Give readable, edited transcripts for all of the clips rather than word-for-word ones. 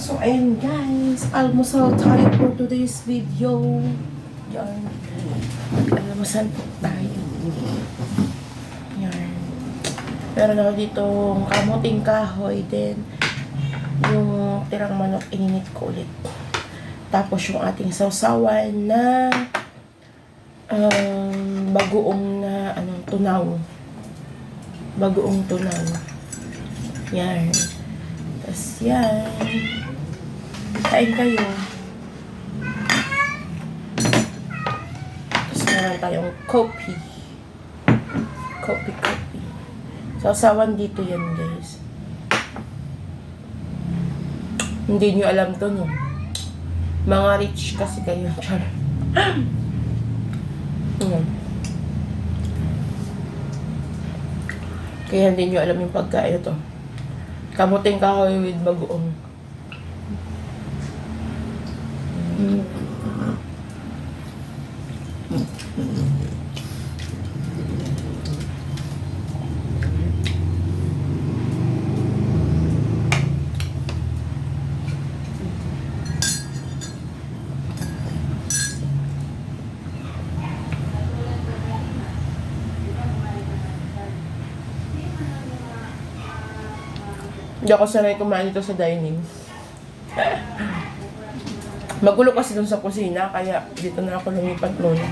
So, ayun guys, almusal tayo for today's video. Yan. Almusal po tayo. Yan. Pero na dito kamuting kahoy din. Yung tirang manok, ininit ko ulit. Tapos yung ating sausawan na bagoong na tunaw. Bagoong tunaw. Yan. Tapos yan. Kain kayo. Tapos meron tayong coffee. Coffee. Sausawan dito yan, guys. Hindi nyo alam to, no? Mga rich kasi kayo. Char. Kaya hindi nyo alam yung pagkain to. Kamuting kahoy with bagoong. Hindi ako sanay kumain dito sa dining. Magulo kasi dun sa kusina, kaya dito na ako lumipat muna.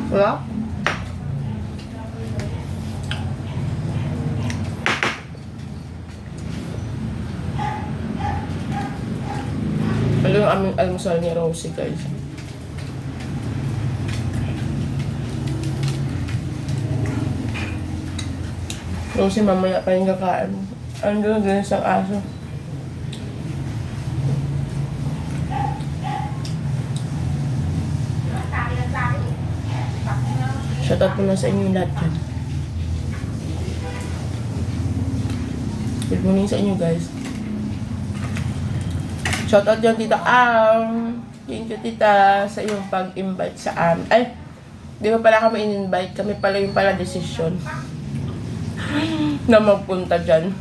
Wala? Ano yung aming almusal ni Rosie, guys? Rosie, mamaya pa yung kakain. Ano doon isang aso? Shoutout mo na sa inyo lahat yan. Good morning sa inyo, guys. Shoutout yan, Tita Ang. Thank you, Tita, sa iyong pag-invite sa amin. Ay, di ba pala kami in-invite? Kami pala yung pala decision na magpunta dyan.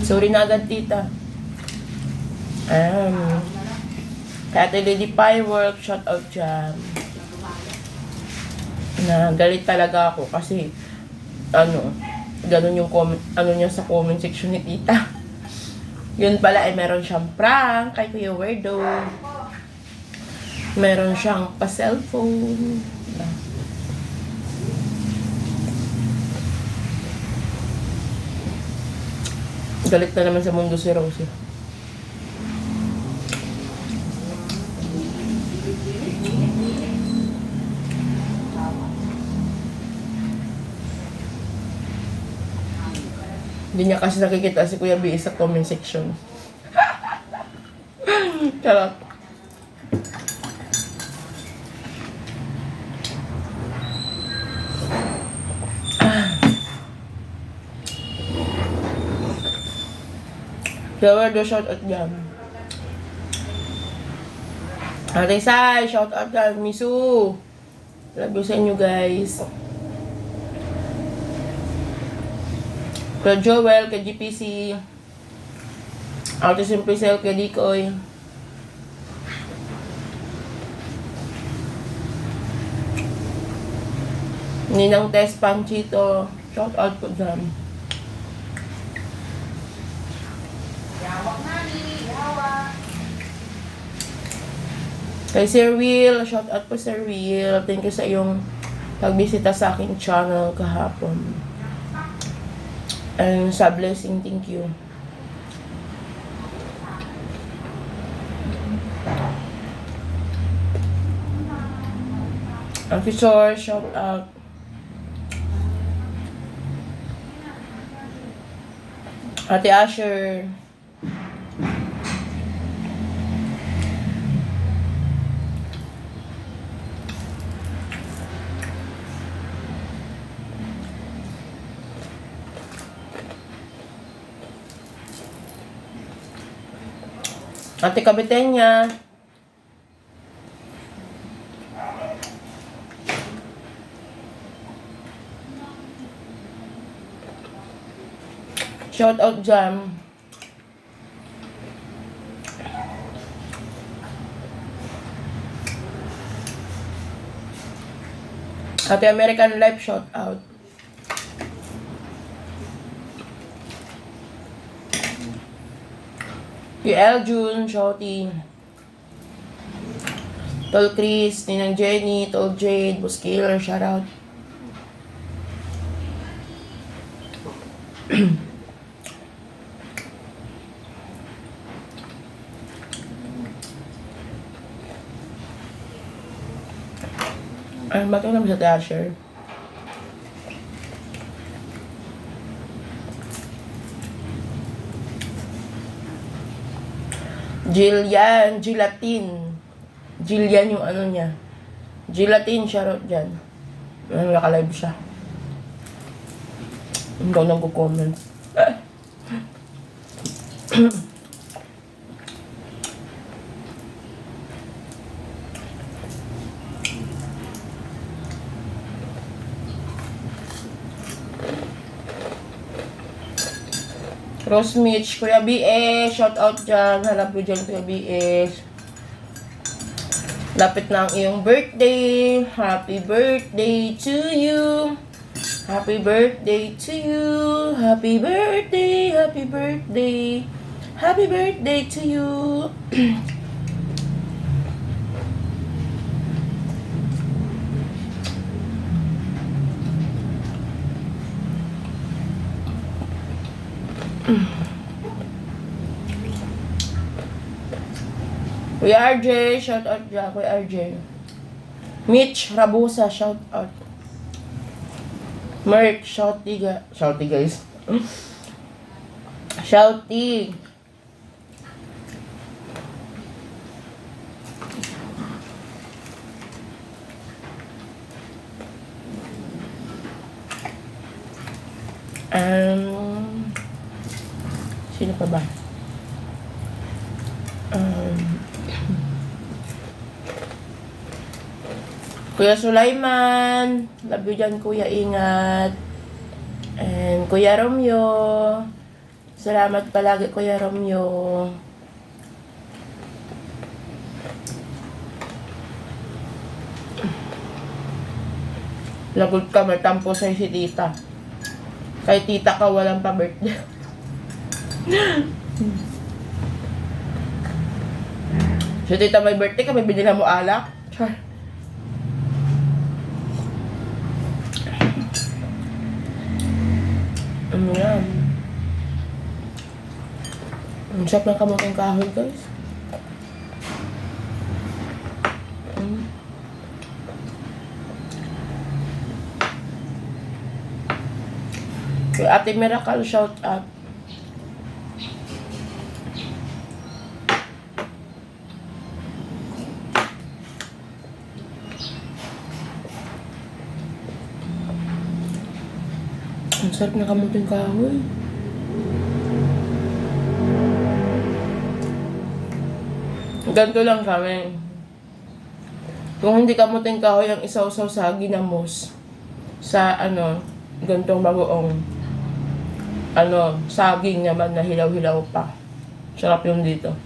Sorry na agad, Tita. Kaya Ate Lady Firework, shoutout dyan. Na galit talaga ako kasi ganun yung comment, niya sa comment section ni Tita. Yun pala ay meron siyang prank kay Kuya Werdo. Meron siyang pa-cellphone. Galit na naman sa mundo si Rosie. Hindi niya kasi nakikita si Kuya B sa comment section. Charot. Flower do shout out dyan. Ate Sai, shout out dyan. Misu. Love you sa inyo, guys. Kay Joel, kay GPC, Ate Simplicel, kay Dikoy. Ninang Tess Panchito, shout out po dyan. Kay Sir Will, shout out po Sir Will. Thank you sa iyong pagbisita sa aking channel kahapon. And sa blessing, thank you. Officer, shout out. Ate Asher. Ate Kabitenya. Shout out dyan. Ate American Life, shout out. UL June, shouting. Tol Chris, Ninang Jenny, Tol Jade, Boss Killer, shout out. Ay, ba't ko naman sa Dasher? Jillian, Gelatin. Jillian yung ano niya. Gelatin, shoutout dyan. Nakalive siya. Hindi ako nag-comment. Rose Mitch, Kuya BS, shout out dyan. Hanap ko dyan, Kuya BS. Lapit na ang iyong birthday. Happy birthday to you. Happy birthday to you. Happy birthday, happy birthday. Happy birthday to you. Kuya RJ, shout out dyan, Kuya RJ. Mitch Rabusa, shout out. Merk, shouty guys. Shouty. Sino pa ba? Kuya Sulaiman, love you dyan, Kuya, ingat. And Kuya Romeo, salamat palagi, Kuya Romeo. Lagot ka, may tampo sa'yo si tita. Kay tita ka, walang pa-birthday. Si tita may birthday ka, may binila mo alak. Char. Ano yan? Ang sarap ng kamuting kahoy, guys. Kay Ate Miracle, shout out. Ang sarap na kamuting kahoy. Ganito lang kami. Kung hindi kamuting kahoy ang isaw-saw sa ginamos, sa gantong bagoong saging naman na hilaw-hilaw pa. Sarap yung dito.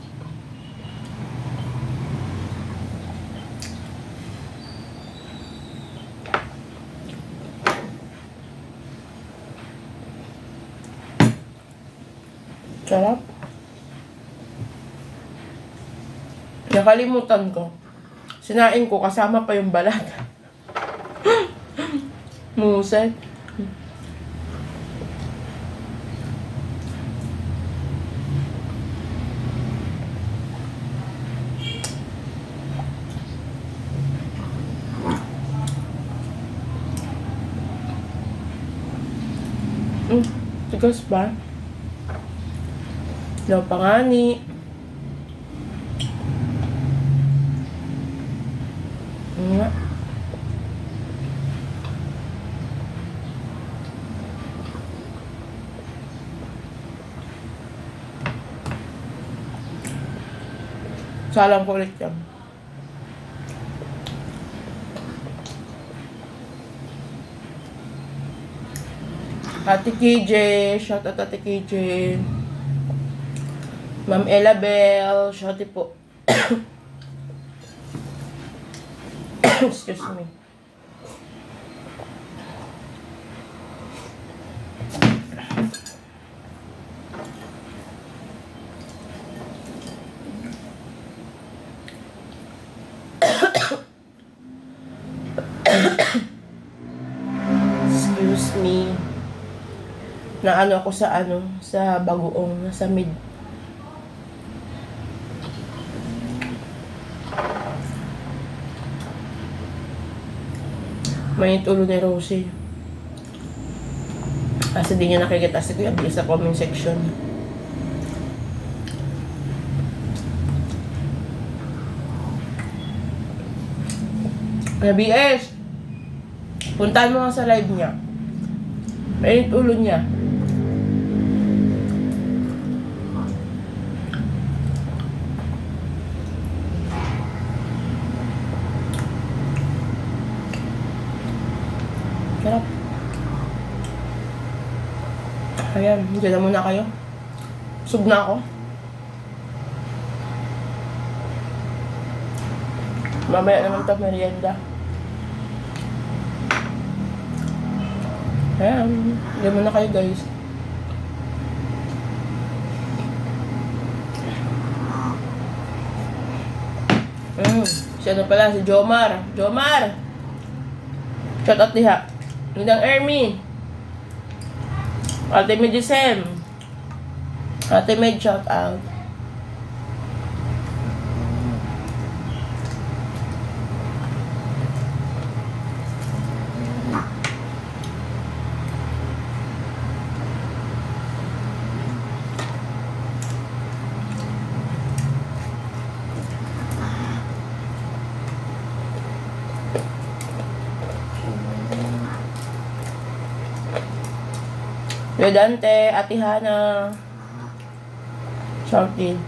Sarap. Nakalimutan ko. Sinain ko kasama pa yung balat. Musay. Tigas ba? Daw pangani. Nga. Salam ko ulit yan. Ate KJ, shout out Ate KJ. Ma'am Elabel, shout out po. Excuse me. Excuse me. Na ano ako sa bagoong, sa mid. May tulo ni Rosie. Kasi di niya nakikita si Kuya B sa comment section. Kuya BS, puntahan mo nga sa live niya. May ulo niya. Sarap. Ayan, dyan na muna kayo. Sub na ako. Mamaya naman ito merienda. Ayan, dyan muna kayo guys. Siya na pala, si Jomar. Jomar! Shout out diha. Nindang Ermi. Ate Med Jesem. Ate Med, shout out. Dante, Ate Hana. Shout in.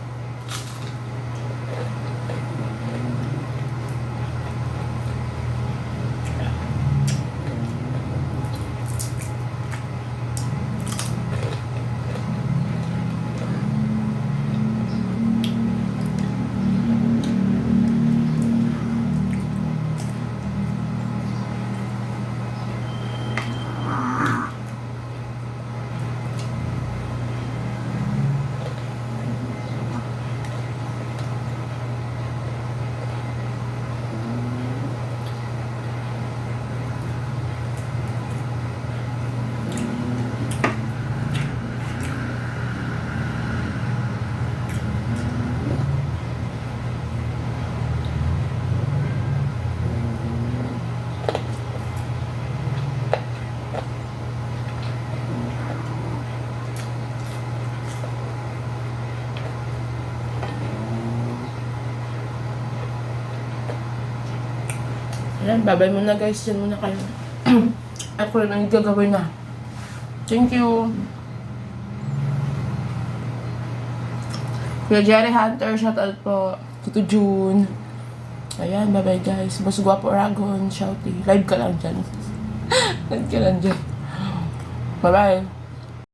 Ayan, babay muna guys. Diyan muna kayo. Ako rin ang gagawin na. Thank you. Kuya Jerry Hunter, shout out po. Tito June. Ayan, bye-bye guys. Boss Guapo Aragon, shouty. Live ka lang dyan. Live ka lang dyan. Bye-bye.